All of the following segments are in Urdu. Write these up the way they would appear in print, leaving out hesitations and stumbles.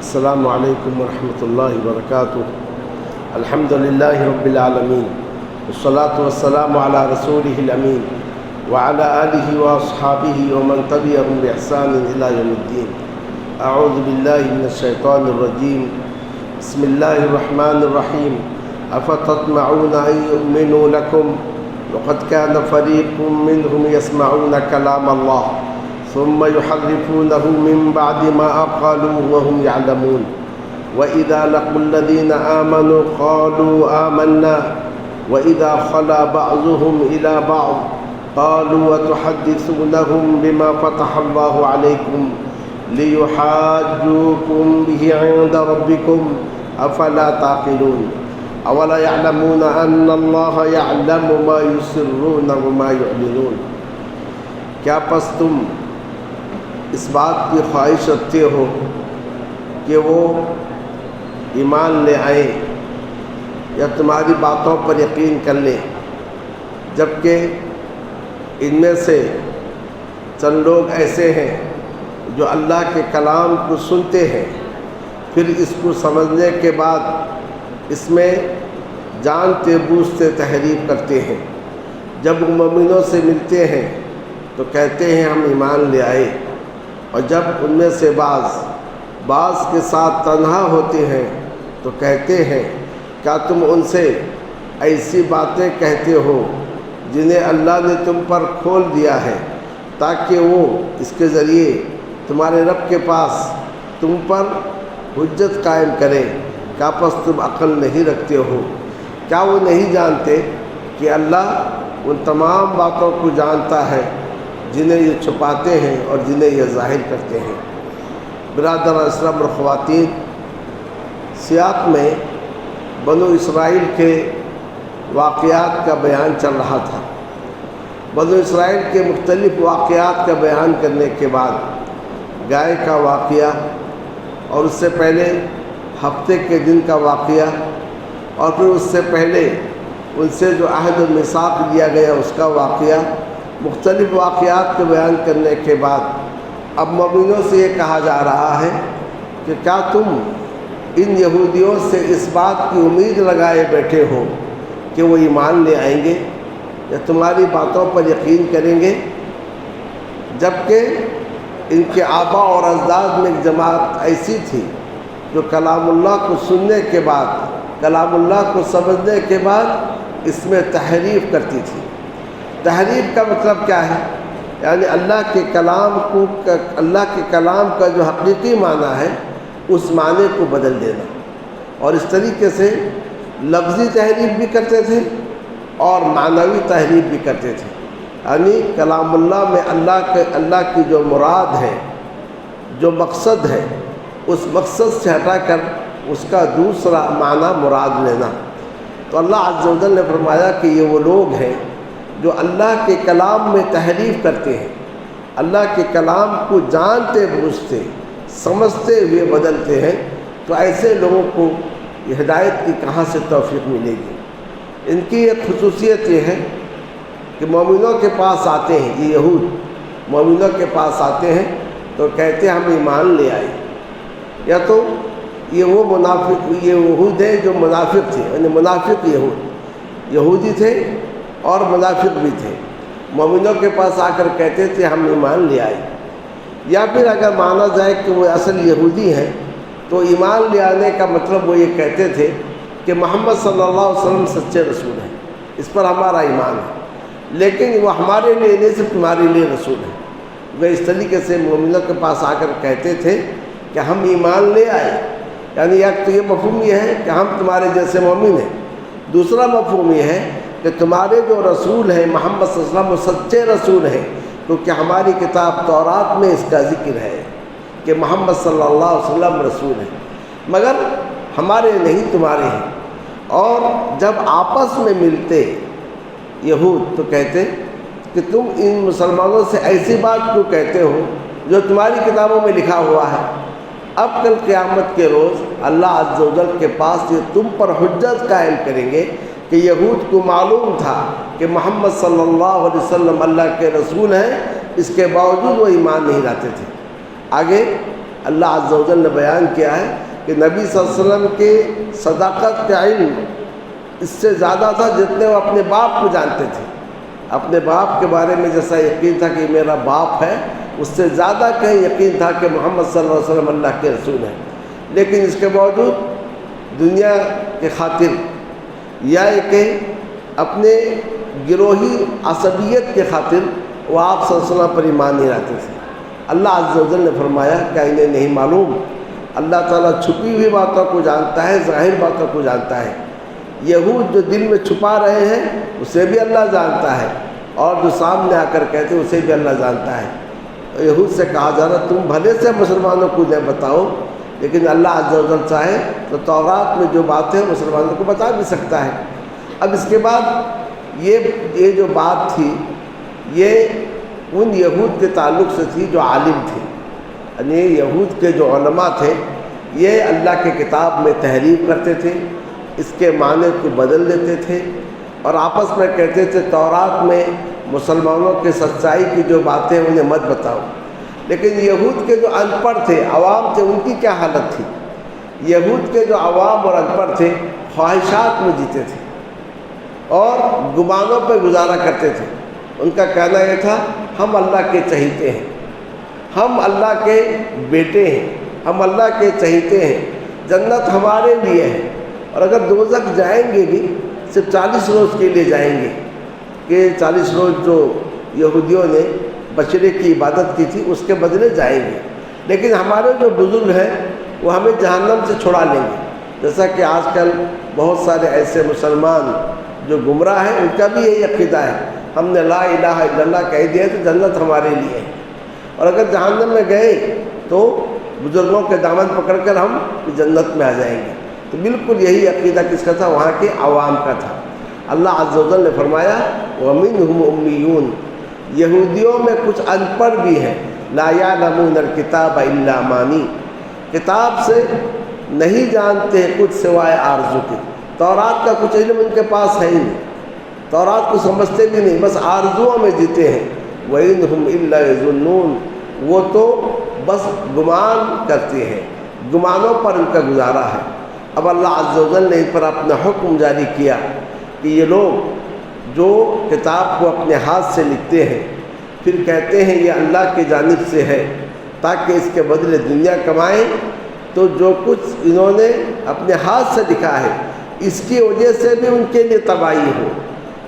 السلام علیکم ورحمۃ اللہ وبرکاتہ۔ الحمد للہ رب العالمین والصلاة والسلام علی رسولہ الامین وعلی آلہ واصحابہ ومن تبعهم بإحسان الی یوم الدین۔ اعوذ باللہ من الشیطان الرجیم، بسم اللہ الرحمن الرحیم۔ افتطمعون ان یؤمنوا لکم وقد کان فریق منهم یسمعون کلام اللہ ثم يحرفونه من بعد ما قالوا وهم يعلمون وإذا لقوا الذين آمنوا قالوا آمنا وإذا خلا بعضهم إلى بعض قالوا وتحدثونهم بما فتح الله عليكم ليحاجوكم به عند ربكم أفلا تعقلون أولا يعلمون أن الله يعلم ما يسرون وما يعلنون۔ کیا پس تم اس بات کی خواہش رکھتے ہو کہ وہ ایمان لے آئیں یا تمہاری باتوں پر یقین کر لیں، جبکہ ان میں سے چند لوگ ایسے ہیں جو اللہ کے کلام کو سنتے ہیں، پھر اس کو سمجھنے کے بعد اس میں جانتے بوجھتے تحریف کرتے ہیں، جب وہ مومنوں سے ملتے ہیں تو کہتے ہیں ہم ایمان لے آئے، اور جب ان میں سے بعض کے ساتھ تنہا ہوتے ہیں تو کہتے ہیں کیا تم ان سے ایسی باتیں کہتے ہو جنہیں اللہ نے تم پر کھول دیا ہے تاکہ وہ اس کے ذریعے تمہارے رب کے پاس تم پر حجت قائم کرے؟ کیا پس تم عقل نہیں رکھتے ہو؟ کیا وہ نہیں جانتے کہ اللہ ان تمام باتوں کو جانتا ہے جنہیں یہ چھپاتے ہیں اور جنہیں یہ ظاہر کرتے ہیں؟ برادر اسلام اور خواتین، سیاق میں بنو اسرائیل کے واقعات کا بیان چل رہا تھا۔ بنو اسرائیل کے مختلف واقعات کا بیان کرنے کے بعد گائے کا واقعہ، اور اس سے پہلے ہفتے کے دن کا واقعہ، اور پھر اس سے پہلے ان سے جو عہد و میثاق لیا گیا اس کا واقعہ، مختلف واقعات کو بیان کرنے کے بعد اب مومنوں سے یہ کہا جا رہا ہے کہ کیا تم ان یہودیوں سے اس بات کی امید لگائے بیٹھے ہو کہ وہ ایمان لے آئیں گے یا تمہاری باتوں پر یقین کریں گے، جبکہ ان کے آبا اور اجداد میں ایک جماعت ایسی تھی جو کلام اللہ کو سننے کے بعد، کلام اللہ کو سمجھنے کے بعد اس میں تحریف کرتی تھی۔ تحریف کا مطلب کیا ہے؟ یعنی اللہ کے کلام کا جو حقیقی معنی ہے اس معنی کو بدل دینا، اور اس طریقے سے لفظی تحریف بھی کرتے تھے اور معنوی تحریف بھی کرتے تھے۔ یعنی کلام اللہ میں اللہ کی جو مراد ہے، جو مقصد ہے، اس مقصد سے ہٹا کر اس کا دوسرا معنی مراد لینا۔ تو اللہ عز و جل نے فرمایا کہ یہ وہ لوگ ہیں جو اللہ کے کلام میں تحریف کرتے ہیں، اللہ کے کلام کو جانتے بوجھتے سمجھتے ہوئے بدلتے ہیں، تو ایسے لوگوں کو یہ ہدایت کی کہاں سے توفیق ملے گی؟ ان کی ایک خصوصیت یہ ہے کہ مومنوں کے پاس آتے ہیں، یہ یہود مومنوں کے پاس آتے ہیں تو کہتے ہیں ہم ایمان لے آئے، یا تو یہ وہ منافق، یہ یہود ہیں جو منافق تھے، یعنی منافق یہودی تھے اور منافق بھی تھے، مومنوں کے پاس آ کر کہتے تھے ہم ایمان لے آئے۔ یا پھر اگر مانا جائے کہ وہ اصل یہودی ہیں تو ایمان لے آنے کا مطلب وہ یہ کہتے تھے کہ محمد صلی اللہ علیہ وسلم سچے رسول ہیں، اس پر ہمارا ایمان ہے، لیکن وہ ہمارے لیے نہیں صرف تمہارے لیے رسول ہیں۔ وہ اس طریقے سے مومنوں کے پاس آ کر کہتے تھے کہ ہم ایمان لے آئے، یعنی ایک تو یہ مفہوم یہ ہے کہ ہم تمہارے جیسے مومن ہیں، دوسرا مفہوم یہ ہے کہ تمہارے جو رسول ہیں محمد صلی اللہ علیہ وسلم وہ سچے رسول ہیں، کیونکہ ہماری کتاب تورات میں اس کا ذکر ہے کہ محمد صلی اللہ علیہ وسلم رسول ہیں، مگر ہمارے نہیں تمہارے ہیں۔ اور جب آپس میں ملتے یہود تو کہتے کہ تم ان مسلمانوں سے ایسی بات کیوں کہتے ہو جو تمہاری کتابوں میں لکھا ہوا ہے؟ اب کل قیامت کے روز اللہ عز و جل کے پاس یہ تم پر حجت قائم کریں گے کہ یہود کو معلوم تھا کہ محمد صلی اللہ علیہ وسلم اللہ کے رسول ہیں، اس کے باوجود وہ ایمان نہیں لاتے تھے۔ آگے اللہ عز و جل نے بیان کیا ہے کہ نبی صلی اللہ علیہ وسلم کے صداقت کا علم اس سے زیادہ تھا جتنے وہ اپنے باپ کو جانتے تھے. اپنے باپ کے بارے میں جیسا یقین تھا کہ میرا باپ ہے، اس سے زیادہ کہیں یقین تھا کہ محمد صلی اللہ علیہ وسلم اللہ کے رسول ہیں. لیکن اس کے باوجود دنیا کے خاطر یا کہ اپنے گروہی عصبیت کے خاطر وہ آپ صلی اللہ علیہ وسلم پر ایمان نہیں لاتے تھے. اللہ عز و جل نے فرمایا کہ انہیں نہیں معلوم، اللہ تعالیٰ چھپی ہوئی باتوں کو جانتا ہے، ظاہر باتوں کو جانتا ہے. یہود جو دل میں چھپا رہے ہیں اسے بھی اللہ جانتا ہے، اور جو سامنے آ کر کہتے ہیں اسے بھی اللہ جانتا ہے. یہود سے کہا جا رہا تم بھلے سے مسلمانوں کو نہ بتاؤ، لیکن اللہ عز و جل چاہے تو تورات میں جو باتیں مسلمانوں کو بتا بھی سکتا ہے. اب اس کے بعد یہ جو بات تھی یہ ان یہود کے تعلق سے تھی جو عالم تھے، یعنی یہود کے جو علماء تھے یہ اللہ کے کتاب میں تحریف کرتے تھے، اس کے معنی کو بدل دیتے تھے، اور آپس میں کہتے تھے تورات میں مسلمانوں کے سچائی کی جو باتیں انہیں مت بتاؤ. لیکن یہود کے جو ان پڑھ تھے، عوام تھے، ان کی کیا حالت تھی؟ یہود کے جو عوام اور ان پڑھ تھے خواہشات میں جیتے تھے اور گمانوں پہ گزارا کرتے تھے. ان کا کہنا یہ تھا ہم اللہ کے چہیتے ہیں، ہم اللہ کے بیٹے ہیں، ہم اللہ کے چہیتے ہیں، جنت ہمارے لیے ہے، اور اگر دوزخ جائیں گے بھی صرف 40 روز کے لیے جائیں گے، کہ 40 روز جو یہودیوں نے بچڑے کی عبادت کی تھی اس کے بدلے جائیں گے. لیکن ہمارے جو بزرگ ہیں وہ ہمیں جہنم سے چھڑا لیں گے. جیسا کہ آج کل بہت سارے ایسے مسلمان جو گمراہ ہیں ان کا بھی یہی عقیدہ ہے، ہم نے لا الہ الا اللہ کہہ دیا تو جنت ہمارے لیے ہے، اور اگر جہنم میں گئے تو بزرگوں کے دامن پکڑ کر ہم جنت میں آ جائیں گے. تو بالکل یہی عقیدہ کس کا تھا؟ وہاں کے عوام کا تھا. اللہ عز و جل نے فرمایا وَمِنْهُمْ أُمِّيُّونَ، یہودیوں میں کچھ ان پڑھ بھی ہیں، لا يعلمون الکتاب الا امانی، کتاب سے نہیں جانتے کچھ سوائے آرزو کے. تورات کا کچھ علم ان کے پاس ہے ہی نہیں، تورات کو سمجھتے بھی نہیں، بس آرزوؤں میں جیتے ہیں. وَإِنْهُمْ إِلَّا يَظُنُّونَ، وہ تو بس گمان کرتے ہیں، گمانوں پر ان کا گزارا ہے. اب اللہ عز و جل نے ان پر اپنا حکم جاری کیا کہ یہ لوگ جو کتاب کو اپنے ہاتھ سے لکھتے ہیں پھر کہتے ہیں یہ اللہ کی جانب سے ہے تاکہ اس کے بدلے دنیا کمائیں، تو جو کچھ انہوں نے اپنے ہاتھ سے لکھا ہے اس کی وجہ سے بھی ان کے لیے تباہی ہو،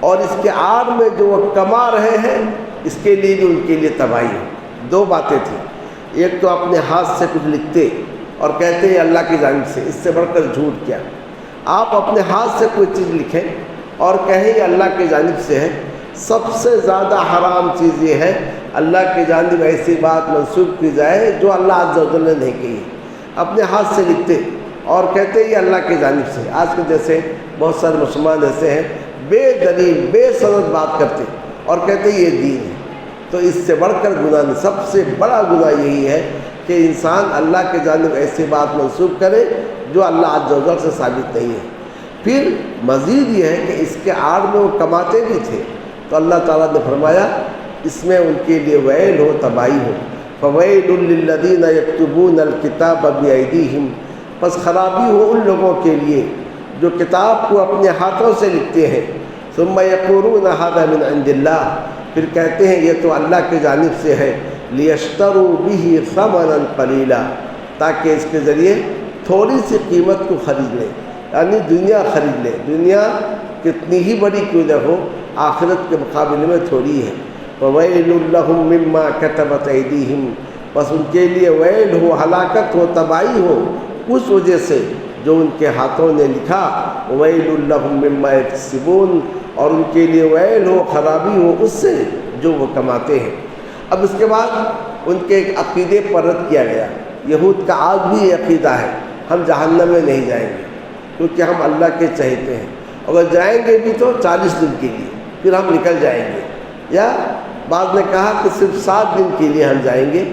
اور اس کے آڑ میں جو وہ کما رہے ہیں اس کے لیے بھی ان کے لیے تباہی ہو. دو باتیں تھیں، ایک تو اپنے ہاتھ سے کچھ لکھتے اور کہتے ہیں اللہ کی جانب سے، اس سے بڑھ کر جھوٹ کیا. آپ اپنے ہاتھ سے کوئی چیز لکھیں اور کہیں یہ اللہ کی جانب سے ہے. سب سے زیادہ حرام چیز یہ ہے اللہ کی جانب ایسی بات منسوب کی جائے جو اللہ عز و جل نے نہیں کی ہے. اپنے ہاتھ سے لکھتے اور کہتے یہ اللہ کی جانب سے. آج کے جیسے بہت سارے مسلمان ایسے ہیں بے دلیل بے سند بات کرتے اور کہتے یہ دین ہے. تو اس سے بڑھ کر گناہ نہیں، سب سے بڑا گناہ یہی ہے کہ انسان اللہ کی جانب ایسی بات منسوب کرے جو اللہ عز و جل سے ثابت نہیں ہے. پھر مزید یہ ہے کہ اس کے آڑ میں وہ کماتے بھی تھے، تو اللہ تعالیٰ نے فرمایا اس میں ان کے لیے ویل ہو، تباہی ہو. فَوَيْلٌ لِّلَّذِينَ يَكْتُبُونَ الْكِتَابَ بِأَيْدِيهِمْ، پس خرابی ہو ان لوگوں کے لیے جو کتاب کو اپنے ہاتھوں سے لکھتے ہیں. ثُمَّ يَقُولُونَ هَذَا مِنْ عِنْدِ اللَّهِ، پھر کہتے ہیں یہ تو اللہ کی جانب سے ہے. لِيَشْتَرُوا بِهِ ثَمَنًا قَلِيلًا، تاکہ اس کے ذریعے تھوڑی سی قیمت کو خرید لیں، یعنی دنیا خرید لیں. دنیا کتنی ہی بڑی کیوں نہ ہو آخرت کے مقابلے میں تھوڑی ہے. وَوَيْلٌ لَّهُم مِّمَّا كَتَبَتْ أَيْدِيهِمْ، بس ان کے لیے ویل ہو، ہلاکت ہو، تباہی ہو اس وجہ سے جو ان کے ہاتھوں نے لکھا. وَوَيْلٌ لَّهُم مِّمَّا يَكْسِبُونَ، اور ان کے لیے ویل ہو، خرابی ہو اس سے جو وہ کماتے ہیں. اب اس کے بعد ان کے ایک عقیدے پر رد کیا گیا. یہود کا آج بھی یہ عقیدہ ہے ہم جہنم میں نہیں جائیں گے کیونکہ ہم اللہ کے چہیتے ہیں، اگر جائیں گے بھی تو 40 دن کے لیے پھر ہم نکل جائیں گے، یا بعض نے کہا کہ صرف 7 دن کے لیے ہم جائیں گے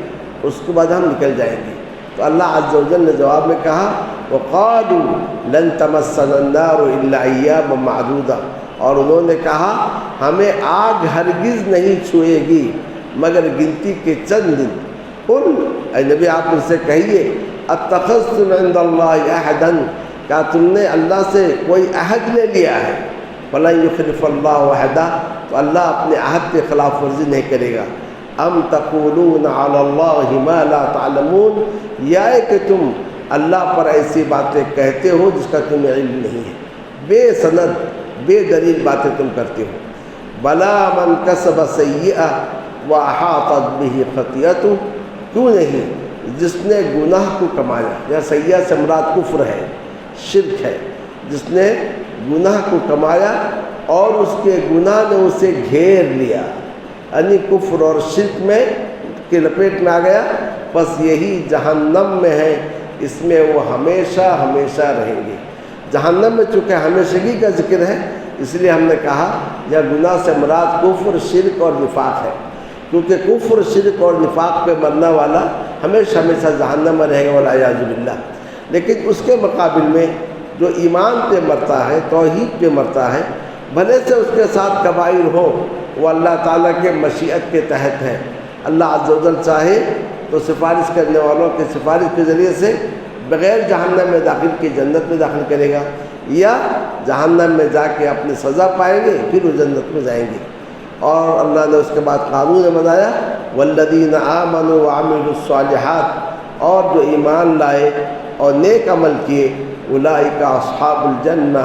اس کے بعد ہم نکل جائیں گے. تو اللہ عز و جل نے جواب میں کہا وَقَالُوا لَن تَمَسَّنَا النَّارُ إِلَّا أَيَّامًا مَّعْدُودَةً، اور انہوں نے کہا ہمیں آگ ہرگز نہیں چھوئے گی مگر گنتی کے چند دن. قُلْ اے نبی آپ ان سے کہیے اتخذتم عند اللہ عہدا، کیا تم نے اللہ سے کوئی عہد لے لیا ہے؟ فلن یخلف اللہ عہدہ، تو اللہ اپنے عہد کی خلاف ورزی نہیں کرے گا۔ ام تقولون علی اللہ ما لا تعلمون، یا ہے کہ تم اللہ پر ایسی باتیں کہتے ہو جس کا تمہیں علم نہیں ہے، بے سند بے دلیل باتیں تم کرتے ہو۔ بلا من کسب سیئہ واحاطت بہ خطیئتہ، کیوں نہیں جس نے گناہ کو کمایا، یا سیئہ سے مراد کفر ہے، شرک ہے، جس نے گناہ کو کمایا اور اس کے گناہ نے اسے گھیر لیا، یعنی کفر اور شرک میں کی لپیٹ میں آ گیا، بس یہی جہنم میں ہے، اس میں وہ ہمیشہ ہمیشہ رہیں گے۔ جہنم میں چونکہ ہمیشگی کا ذکر ہے، اس لیے ہم نے کہا یہ گناہ سے مراد کفر، شرک اور نفاق ہے، کیونکہ کفر، شرک اور نفاق پہ مرنے والا ہمیشہ ہمیشہ جہنم میں رہے گا والعیاذ باللہ۔ لیکن اس کے مقابل میں جو ایمان پہ مرتا ہے، توحید پہ مرتا ہے، بھلے سے اس کے ساتھ کبائر ہو، وہ اللہ تعالیٰ کے مشیت کے تحت ہے۔ اللہ عز و جل چاہے تو سفارش کرنے والوں کے سفارش کے ذریعے سے بغیر جہنم میں داخل کی جنت میں داخل کرے گا، یا جہنم میں جا کے اپنی سزا پائیں گے پھر وہ جنت میں جائیں گے۔ اور اللہ نے اس کے بعد قانون بنایا والذین آمنوا وعملوا الصالحات، اور جو ایمان لائے اور نیک عمل کیے، اولئک اصحاب الجنہ،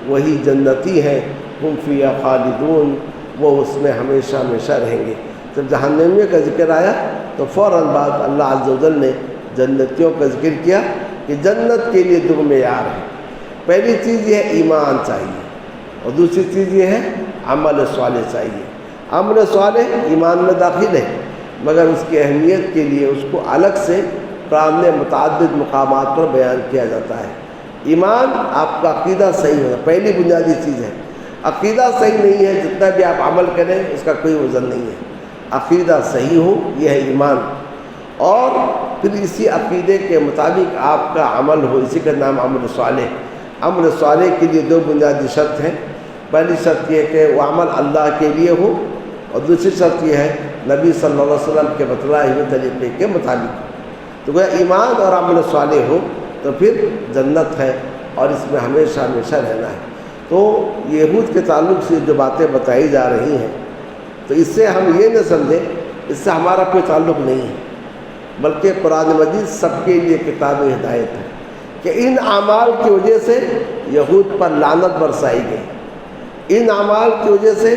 وہی جنتی ہیں، ہم فیہا خالدون، وہ اس میں ہمیشہ ہمیشہ رہیں گے۔ جب جہنمیوں کا ذکر آیا تو فوراً بعد اللہ عز و جل نے جنتیوں کا ذکر کیا کہ جنت کے لیے دو معیار ہیں۔ پہلی چیز یہ ہے ایمان چاہیے، اور دوسری چیز یہ ہے عمل صالح چاہیے۔ عمل صالح ایمان میں داخل ہے، مگر اس کی اہمیت کے لیے اس کو الگ سے قرآن میں متعدد مقامات پر بیان کیا جاتا ہے۔ ایمان، آپ کا عقیدہ صحیح ہونا پہلی بنیادی چیز ہے۔ عقیدہ صحیح نہیں ہے، جتنا بھی آپ عمل کریں اس کا کوئی وزن نہیں ہے۔ عقیدہ صحیح ہو، یہ ہے ایمان، اور پھر اسی عقیدے کے مطابق آپ کا عمل ہو، اسی کا نام عمل صالح۔ عمل صالح کے لیے دو بنیادی شرط ہیں۔ پہلی شرط یہ کہ وہ عمل اللہ کے لیے ہو، اور دوسری شرط یہ ہے نبی صلی اللہ علیہ وسلم کے بتلائے ہوئے طریقے کے مطابق۔ تو وہ ایمان اور عمل صالح ہو تو پھر جنت ہے، اور اس میں ہمیشہ ہمیشہ رہنا ہے۔ تو یہود کے تعلق سے جو باتیں بتائی جا رہی ہیں، تو اس سے ہم یہ نہ سمجھیں اس سے ہمارا کوئی تعلق نہیں ہے، بلکہ قرآن مجید سب کے لیے کتاب ہدایت ہے کہ ان اعمال کی وجہ سے یہود پر لعنت برسائی گئی، ان اعمال کی وجہ سے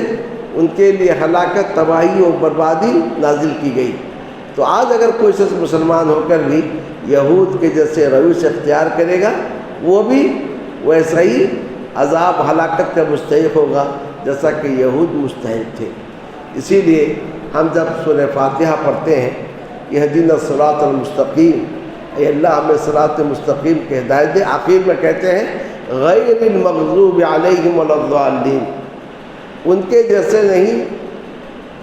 ان کے لیے ہلاکت، تباہی و بربادی نازل کی گئی۔ تو آج اگر کوئی شخص مسلمان ہو کر بھی یہود کے جیسے روش اختیار کرے گا، وہ بھی ویسا ہی عذاب ہلاکت کا مستحق ہوگا جیسا کہ یہود مستحق تھے۔ اسی لیے ہم جب سورہ فاتحہ پڑھتے ہیں، اہدنا الصراط المستقیم، اے اللہ ہمیں صراط مستقیم کی ہدایت دے، آخر میں کہتے ہیں غیر المغضوب علیہم ولا الضالین، ان کے جیسے نہیں،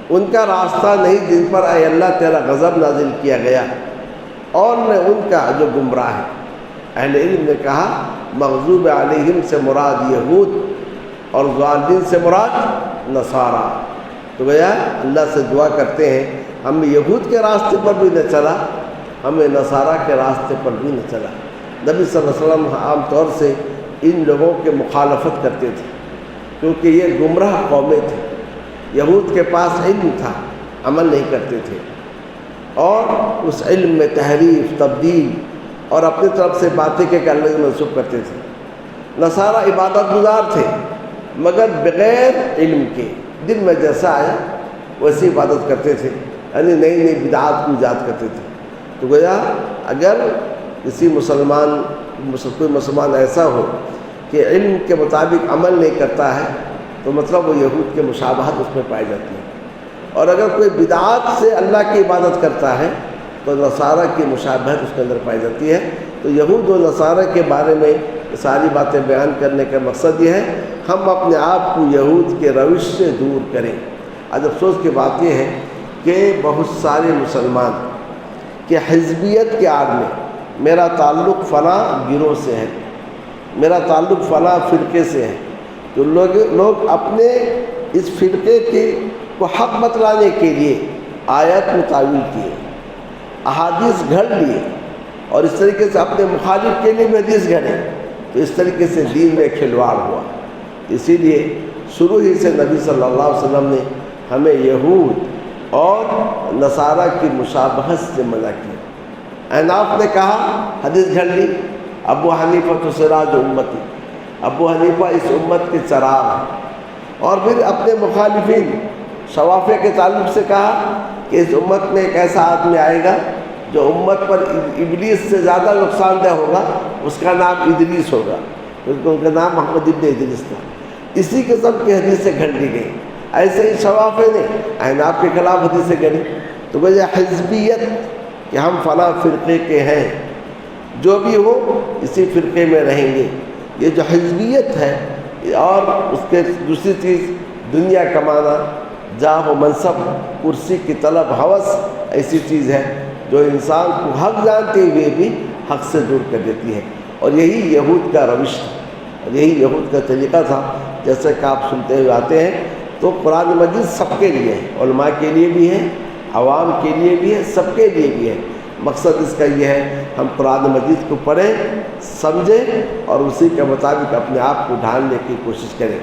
ان کا راستہ نہیں جن پر اے اللہ تیرا غضب نازل کیا گیا، اور نہ ان کا جو گمراہ ہے۔ اہل علم نے کہا مغضوب علیہم سے مراد یہود اور ضالین سے مراد نصارہ۔ تو گویا اللہ سے دعا کرتے ہیں ہم یہود کے راستے پر بھی نہ چلا، ہمیں نصارہ کے راستے پر بھی نہ چلا۔ نبی صلی اللہ علیہ وسلم عام طور سے ان لوگوں کے مخالفت کرتے تھے، کیونکہ یہ گمراہ قومیں تھے، یہود کے پاس علم تھا، عمل نہیں کرتے تھے، اور اس علم میں تحریف، تبدیل اور اپنی طرف سے باتیں کہ اللہ منسوخ کرتے تھے۔ نصارہ عبادت گزار تھے، مگر بغیر علم کے، دل میں جیسا آیا ویسی عبادت کرتے تھے، یعنی نئی نئی بدعات کو ایجاد کرتے تھے۔ تو گویا اگر کسی کوئی مسلمان ایسا ہو کہ علم کے مطابق عمل نہیں کرتا ہے، تو مطلب وہ یہود کے مشابہت اس میں پائی جاتی ہے، اور اگر کوئی بدعات سے اللہ کی عبادت کرتا ہے تو نصارہ کی مشابہت اس کے اندر پائی جاتی ہے۔ تو یہود و نصارہ کے بارے میں ساری باتیں بیان کرنے کا مقصد یہ ہے ہم اپنے آپ کو یہود کے روش سے دور کریں۔ آج افسوس کی بات یہ ہے کہ بہت سارے مسلمان کہ حزبیت کے آڑ میں میرا تعلق فلاں گروہ سے ہے، میرا تعلق فلاں فرقے سے ہے، تو لوگ اپنے اس فرقے کو حق بتلانے کے لیے آیت میں تعویل کیے، احادیث گھڑ لیے اور اس طریقے سے اپنے مخالف کے لیے بھی حدیث گھڑے، تو اس طریقے سے دین میں کھلواڑ ہوا۔ اسی لیے شروع ہی سے نبی صلی اللہ علیہ وسلم نے ہمیں یہود اور نصارہ کی مشابہت سے منع کیا۔ احناف نے کہا حدیث گھڑ لی، ابو حنیفہ تو سراج امتی، ابو حنیفہ اس امت کے چراغ ہیں۔ اور پھر اپنے مخالفین شوافع کے تعلق سے کہا کہ اس امت میں ایک ایسا آدمی آئے گا جو امت پر ابلیس سے زیادہ نقصان دہ ہوگا، اس کا نام ادریس ہوگا، کیونکہ ان کا نام محمد ابن ادریس تھا۔ اسی قسم کی حدیثیں گھڑ لی گئی۔ ایسے ہی شوافع نے احناف کے خلاف حدیثیں گھڑی۔ تو وجہ حزبیت کہ ہم فلاں فرقے کے ہیں، جو بھی ہو اسی فرقے میں رہیں گے، یہ جو حزبیت ہے، اور اس کے دوسری چیز دنیا کمانا، جاہ و منصب، کرسی کی طلب، ہوس، ایسی چیز ہے جو انسان کو حق جانتے ہوئے بھی حق سے دور کر دیتی ہے۔ اور یہی یہود کا روش تھا، اور یہی یہود کا طریقہ تھا۔ جیسے کہ آپ سنتے ہوئے آتے ہیں تو قرآن مجید سب کے لیے ہے، علماء کے لیے بھی ہے، عوام کے لیے بھی ہے، سب کے لیے بھی ہے۔ مقصد اس کا یہ ہے ہم قرآن مجید کو پڑھیں، سمجھیں اور اسی کے مطابق اپنے آپ کو ڈھالنے کی کوشش کریں۔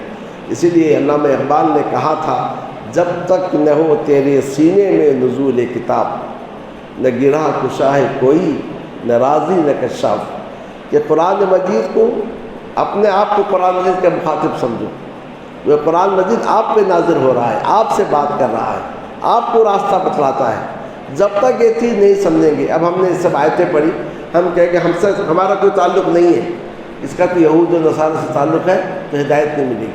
اسی لیے علامہ اقبال نے کہا تھا، جب تک نہ ہو تیرے سینے میں نزول کتاب، نہ گرہ کشا ہے کوئی، نہ راضی نہ کشاف، کہ قرآن مجید کو اپنے آپ کو قرآن مجید کا مخاطب سمجھو۔ وہ قرآن مجید آپ پہ نازل ہو رہا ہے، آپ سے بات کر رہا ہے، آپ کو راستہ بتلاتا ہے۔ جب تک یہ چیز نہیں سمجھیں گے، اب ہم نے اس سب آیتیں پڑھی، ہم کہیں کہ ہم سے ہمارا کوئی تعلق نہیں ہے، اس کا تو یہود و نصارہ سے تعلق ہے، تو ہدایت نہیں ملے گی۔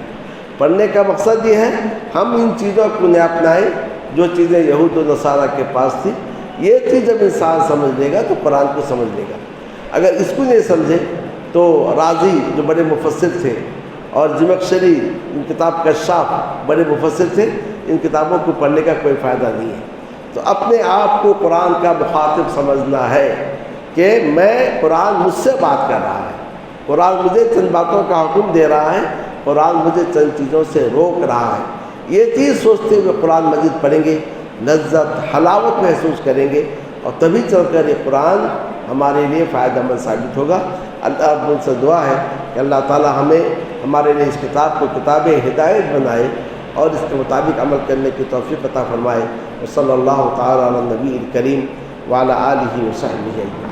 پڑھنے کا مقصد یہ ہے ہم ان چیزوں کو نہ اپنائیں جو چیزیں یہود و نصارہ کے پاس تھی۔ یہ چیز جب انسان سمجھ لے گا تو قرآن کو سمجھ لے گا۔ اگر اس کو نہیں سمجھے تو رازی جو بڑے مفسر تھے اور زمخشری ان کتاب کشاف بڑے مفسر تھے، ان کتابوں کو پڑھنے کا کوئی فائدہ نہیں ہے۔ تو اپنے آپ کو قرآن کا مخاطب سمجھنا ہے کہ میں قرآن مجھ سے بات کر رہا ہے، قرآن مجھے چند باتوں کا حکم دے رہا ہے، قرآن مجھے چند چیزوں سے روک رہا ہے۔ یہ چیز سوچتے ہوئے قرآن مجید پڑھیں گے، لذت حلاوت محسوس کریں گے، اور تبھی چل کر یہ قرآن ہمارے لیے فائدہ مند ثابت ہوگا۔ اللہ مجھ سے دعا ہے کہ اللہ تعالی ہمیں ہمارے لیے اس کتاب کو کتاب ہدایت بنائے اور اس کے مطابق عمل کرنے کی توفیق عطا فرمائے۔ وصلی اللہ تعالی علی النبی الکریم وعلی آلہ وصحبہ اجمعین۔